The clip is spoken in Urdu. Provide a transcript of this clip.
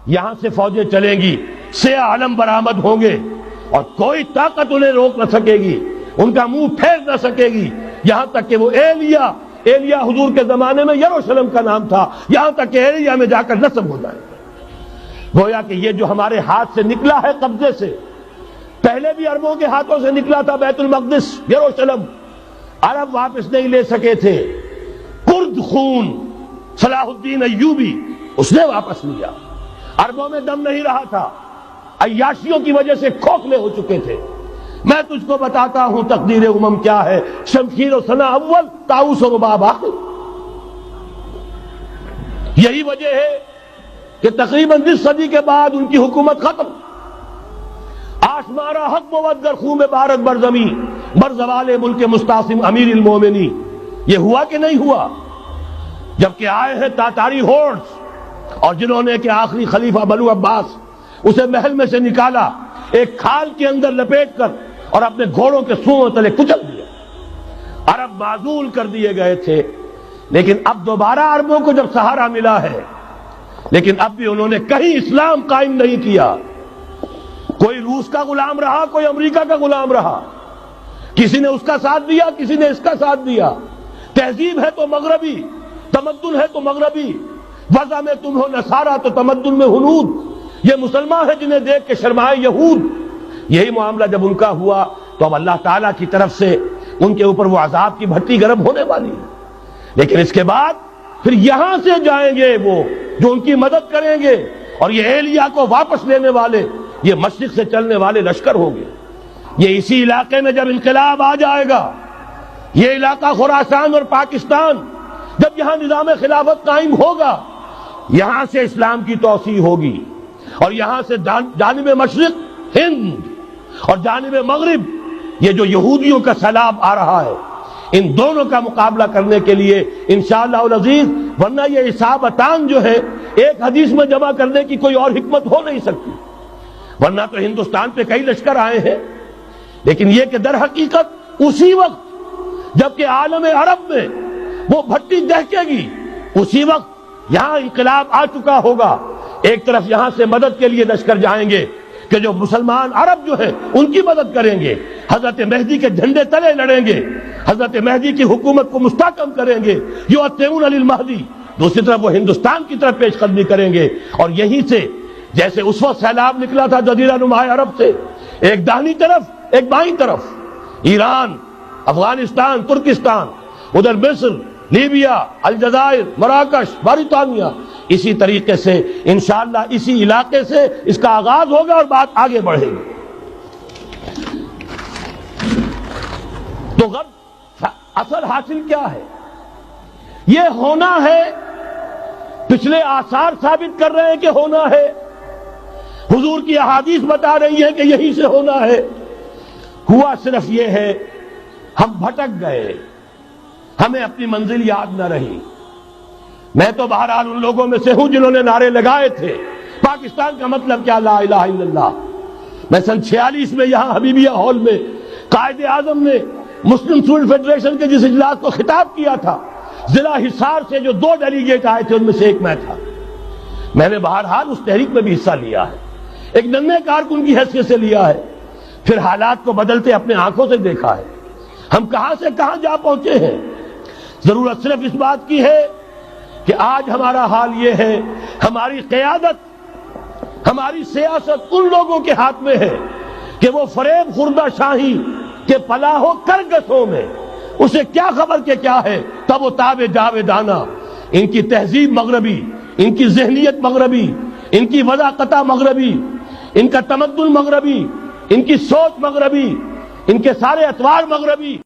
یہاں سے فوجیں چلیں گی، سیاہ علم برآمد ہوں گے اور کوئی طاقت انہیں روک نہ سکے گی، ان کا منہ پھیر نہ سکے گی، یہاں تک کہ وہ ایلیا حضور کے زمانے میں یروشلم کا نام تھا، یہاں تک کہ ایلیا میں جا کر نصب ہو جائے. گویا کہ یہ جو ہمارے ہاتھ سے نکلا ہے قبضے سے، پہلے بھی عربوں کے ہاتھوں سے نکلا تھا بیت المقدس، یروشلم، عرب واپس نہیں لے سکے تھے. کرد خون صلاح الدین ایوبی اس نے واپس لیا. عربوں میں دم نہیں رہا تھا، عیاشیوں کی وجہ سے کھوکھلے ہو چکے تھے. میں تجھ کو بتاتا ہوں تقدیر امم کیا ہے، شمشیر و ثنا اول، طاؤس و رباب آخر. یہی وجہ ہے کہ تقریباً 20 صدی کے بعد ان کی حکومت ختم. آشمارا حق بود گر خون بارک بر زمین بر زوال ملک مستعصم امیر المومنی. یہ ہوا کہ نہیں ہوا؟ جبکہ آئے ہیں تاتاری ہورڈز، اور جنہوں نے کہ آخری خلیفہ بنو عباس اسے محل میں سے نکالا، ایک کھال کے اندر لپیٹ کر اور اپنے گھوڑوں کے سوؤں تلے کچل دیا. عرب معزول کر دیے گئے تھے، لیکن اب دوبارہ عربوں کو جب سہارا ملا ہے، لیکن اب بھی انہوں نے کہیں اسلام قائم نہیں کیا. کوئی روس کا غلام رہا، کوئی امریکہ کا غلام رہا، کسی نے اس کا ساتھ دیا، کسی نے اس کا ساتھ دیا. تہذیب ہے تو مغربی، تمدن ہے تو مغربی، وضع میں تم ہو نصارہ تو تمدن میں ہنود. یہ مسلمان ہیں جنہیں دیکھ کے شرمائے یہود. یہی معاملہ جب ان کا ہوا تو اب اللہ تعالیٰ کی طرف سے ان کے اوپر وہ عذاب کی بھٹی گرم ہونے والی ہے. لیکن اس کے بعد پھر یہاں سے جائیں گے وہ جو ان کی مدد کریں گے، اور یہ ایلیا کو واپس لینے والے یہ مشرق سے چلنے والے لشکر ہوں گے. یہ اسی علاقے میں جب انقلاب آ جائے گا، یہ علاقہ خراسان اور پاکستان، جب یہاں نظام خلافت قائم ہوگا، یہاں سے اسلام کی توسیع ہوگی، اور یہاں سے جانب مشرق ہند اور جانب مغرب یہ جو یہودیوں کا سیلاب آ رہا ہے، ان دونوں کا مقابلہ کرنے کے لیے انشاءاللہ العزیز، ورنہ یہ اصابتان جو ہے ایک حدیث میں جمع کرنے کی کوئی اور حکمت ہو نہیں سکتی. ورنہ تو ہندوستان پہ کئی لشکر آئے ہیں، لیکن یہ کہ در حقیقت اسی وقت جبکہ عالم عرب میں وہ بھٹی دہکے گی، اسی وقت یہاں انقلاب آ چکا ہوگا. ایک طرف یہاں سے مدد کے لیے لشکر جائیں گے کہ جو مسلمان عرب جو ہیں ان کی مدد کریں گے، حضرت مہدی کے جھنڈے تلے لڑیں گے، حضرت مہدی کی حکومت کو مستحکم کریں گے، یؤتمون للمہدی. دوسری طرف وہ ہندوستان کی طرف پیش قدمی کریں گے، اور یہیں سے جیسے اس وقت سیلاب نکلا تھا جزیرہ نما عرب سے، ایک داہنی طرف ایک بائیں طرف، ایران، افغانستان، ترکستان، ادھر مصر، لیبیا، الجزائر، مراکش، موریطانیہ، اسی طریقے سے انشاءاللہ اسی علاقے سے اس کا آغاز ہوگا اور بات آگے بڑھے گی. تو غرب اصل حاصل کیا ہے؟ یہ ہونا ہے، پچھلے آثار ثابت کر رہے ہیں کہ ہونا ہے، حضور کی احادیث بتا رہی ہے کہ یہی سے ہونا ہے. ہوا صرف یہ ہے ہم بھٹک گئے، ہمیں اپنی منزل یاد نہ رہی. میں تو بہرحال ان لوگوں میں سے ہوں جنہوں نے نعرے لگائے تھے پاکستان کا مطلب کیا، لا الہ الا اللہ. میں سن 46 میں یہاں حبیبیہ ہال میں قائد اعظم نے مسلم اسٹوڈنٹ فیڈریشن کے جس اجلاس کو خطاب کیا تھا، ضلع حصار سے جو 2 ڈیلیگیٹ آئے تھے ان میں سے ایک میں تھا. میں نے بہرحال اس تحریک میں بھی حصہ لیا ہے، ایک ننھے کارکن کی حیثیت سے لیا ہے، پھر حالات کو بدلتے اپنے آنکھوں سے دیکھا ہے. ہم کہاں سے کہاں جا پہنچے ہیں. ضرورت صرف اس بات کی ہے کہ آج ہمارا حال یہ ہے، ہماری قیادت، ہماری سیاست ان لوگوں کے ہاتھ میں ہے کہ وہ فریب خوردہ شاہی کے پلاح و کرگسوں میں اسے کیا خبر کہ کیا ہے، تب وہ تابع جاویدانہ. ان کی تہذیب مغربی، ان کی ذہنیت مغربی، ان کی وضاقتہ مغربی، ان کا تمدن مغربی، ان کی سوچ مغربی، ان کے سارے اطوار مغربی.